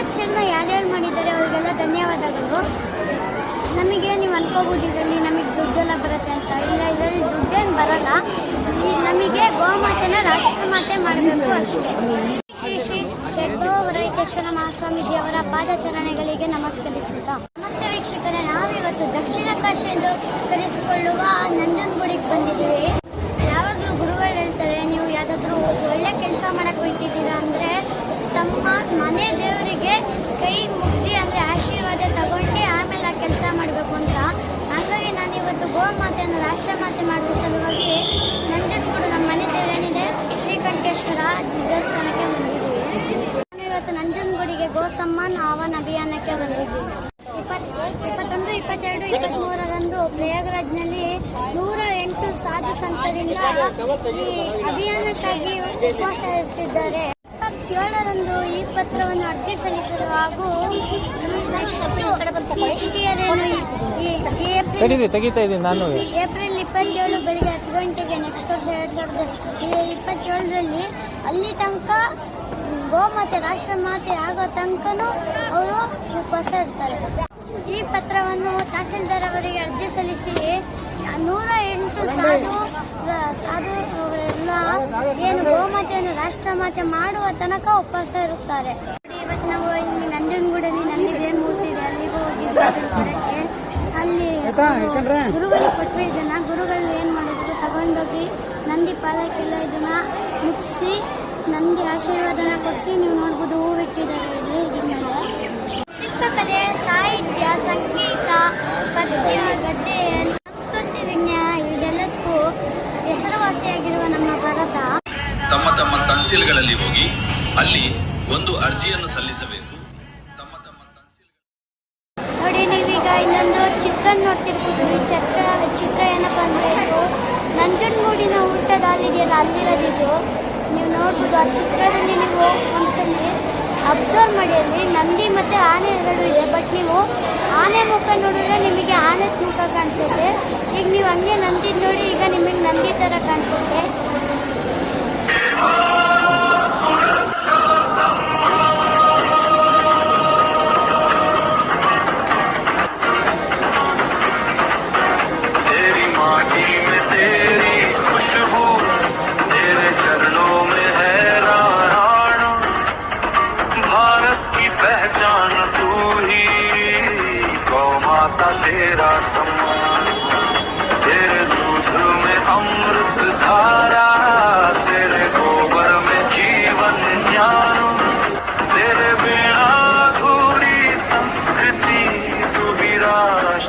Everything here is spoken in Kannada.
ಆಚರಣೆ ಯಾರ್ಯಾರು ಮಾಡಿದ್ದಾರೆ ಅವರಿಗೆಲ್ಲ ಧನ್ಯವಾದಗಳು. ನಮಗೆ ನೀವು ಅನ್ಕೋಬೋದು ಇದರಲ್ಲಿ ನಮಗೆ ದುಡ್ಡೆಲ್ಲ ಬರುತ್ತೆ ಅಂತ. ಇಲ್ಲ, ಇದರಲ್ಲಿ ದುಡ್ಡೇನು ಬರಲ್ಲ. ನಮಗೆ ಗೋಮಾತೆನ ರಾಷ್ಟ್ರಮಾತೆ ಮಾಡಬೇಕು ಅಷ್ಟೇ. ಶ್ರೀ ಶ್ರೀ ಶೆಡ್ಡೋವರೈತೇಶ್ವರ ಮಹಾಸ್ವಾಮೀಜಿಯವರ ಪಾದಚರಣೆಗಳಿಗೆ ನಮಸ್ಕರಿಸುತ್ತಾ. ನಮಸ್ತೆ ವೀಕ್ಷಕರೇ, ನಾವಿವತ್ತು ದಕ್ಷಿಣ ಕಾಶಿ ಎಂದು ಕರೆಸಿಕೊಳ್ಳುವ ನಂಜನಗೂಡಿಗೆ ಬಂದಿದ್ದೀವಿ. ಯಾವಾಗಲೂ ಗುರುಗಳು ಹೇಳ್ತಾರೆ, ನೀವು ಯಾವುದಾದ್ರೂ ಒಳ್ಳೆ ಕೆಲಸ ಮಾಡಕ್ಕೆ ಹೋಗ್ತಿದ್ದೀರಾ ಅಂದರೆ ತಮ್ಮ ಮನೆ ದೇವರಿಗೆ ಕೈ ಮುಗ್ದಿ ಅಂದರೆ ಆಶೀರ್ವಾದ ತಗೊಂಡು ಆಮೇಲೆ ಆ ಕೆಲಸ ಮಾಡಬೇಕು ಅಂತ. ಹಾಗಾಗಿ ನಾನಿವತ್ತು ಗೋಮಾತೆಯನ್ನು ರಾಷ್ಟ್ರಮಾತೆ ಮಾಡುವ ಸಲುವಾಗಿ ನಂಜನಗೂಡು ನಮ್ಮ ಮನೆ ದೇವರೇನಿದೆ ಶ್ರೀಕಂಠೇಶ್ವರ ದೇವಸ್ಥಾನಕ್ಕೆ ಬಂದಿದ್ದೀವಿ. ನಾನು ಇವತ್ತು ನಂಜನಗೂಡಿಗೆ ಗೋ ಸಮ್ಮಾನ್ ಆಹ್ವಾನ ಅಭಿಯಾನಕ್ಕೆ ಬಂದಿದ್ದೀವಿ. 21, 22, 23ರಂದು ಪ್ರಯಾಗ್ರಾಜ್ನಲ್ಲಿ 108 ಸಾಧು ಸಂತರಿಂದ ಈ ಅಭಿಯಾನಕ್ಕಾಗಿ ಉಪವಾಸ ಇರ್ತಿದ್ದಾರೆ. 27ರಂದು ಈ ಪತ್ರವನ್ನು ಅರ್ಜಿ ಸಲ್ಲಿಸಲು ಹಾಗೂ ನೆಕ್ಸ್ಟ್ ಇಯರ್ ಏಪ್ರಿಲ್ 27 ಬೆಳಿಗ್ಗೆ 10 ಗಂಟೆಗೆ ನೆಕ್ಸ್ಟ್ ವರ್ಷ 2027ರಲ್ಲಿ ಅಲ್ಲಿ ತನಕ ಗೋಮಾತೆ ರಾಷ್ಟ್ರಮಾತೆ ಆಗೋ ತನಕನೂ ಅವರು ಉಪವಾಸ ಇರ್ತಾರೆ. ಈ ಪತ್ರವನ್ನು ತಹಸೀಲ್ದಾರ್ ಅವರಿಗೆ ಅರ್ಜಿ ಸಲ್ಲಿಸಿ 108 ಸಾಧುವರೆಲ್ಲ ಏನು ಗೋಮಾತೆಯನ್ನು ರಾಷ್ಟ್ರಮಾತೆ ಮಾಡುವ ತನಕ ಉಪವಾಸ ಇರುತ್ತಾರೆ. ಇವತ್ತು ನಾವು ಇಲ್ಲಿ ನಂಜನಗೂಡಲ್ಲಿ ನಂದಿ ಮೂರ್ತಿ ಇದೆ, ಅಲ್ಲಿಗೂ ಹೋಗಿದ್ವಿ. ಅಲ್ಲಿ ಗುರುಗಳಿಗೆ ಕೊಟ್ಟರೆ ಇದನ್ನ ಗುರುಗಳು ಏನು ಮಾಡಿದ್ರು, ತಗೊಂಡೋಗಿ ನಂದಿ ಪಾಲಕ್ಕೆಲ್ಲ ಇದನ್ನ ಮುಗಿಸಿ ನಂದಿ ಆಶೀರ್ವಾದನ ಕೊಡಿಸಿ ನೀವು ನೋಡ್ಬೋದು ಹೂವಿಟ್ಟಿದ್ದಾರೆ ಇಲ್ಲಿ. ಇದನ್ನೆಲ್ಲ ಶಿಲ್ಪಕಲೆ, ಸಾಹಿತ್ಯ, ಸಂಗೀತ, ಪದ್ಯ, ಗದ್ಯ, ಸಂಸ್ಕೃತಿ, ವಿಜ್ಞಾನ ಇದೆಲ್ಲಕ್ಕೂ ಹೆಸರುವಾಸಿಯಾಗಿರುವ ನಮ್ಮ ಭಾರತ ತಮ್ಮ ತಮ್ಮ ತಹಸೀಲ್ಗಳಲ್ಲಿ ಹೋಗಿ ಅಲ್ಲಿ ಒಂದು ಅರ್ಜಿಯನ್ನು ಸಲ್ಲಿಸಬೇಕು. ನೋಡಿ, ನೀವೀಗ ಇನ್ನೊಂದು ಚಿತ್ರ ನೋಡ್ತಿರ್ಬೋದು. ಈ ಚಿತ್ರ ಏನಪ್ಪ ಅಂದರೆ ಇದು ನಂಜನಗೂಡಿನ ಊಟದ ಅಲ್ಲಿದೆಯಲ್ಲ, ಅಲ್ಲಿರೋದಿದು ನೀವು ನೋಡ್ಬೋದು. ಆ ಚಿತ್ರದಲ್ಲಿ ನೀವು ಒಂದ್ಸಲಿ ಅಬ್ಸರ್ವ್ ಮಾಡಿ, ಅಲ್ಲಿ ನಂದಿ ಮತ್ತು ಆನೆ ಎರಡು ಇದೆ. ಬಟ್ ನೀವು ಆನೆ ಮುಖ ನೋಡಿದ್ರೆ ನಿಮಗೆ ಆನೆ ಮುಖ ಕಾಣಿಸುತ್ತೆ. ಈಗ ನೀವು ಹಂಗೆ ನಂದಿ ನೋಡಿ, ಈಗ ನಿಮಗೆ ನಂದಿ ಥರ ಕಾಣಿಸುತ್ತೆ. पहचान तू ही गौ माता तेरा सम्मान।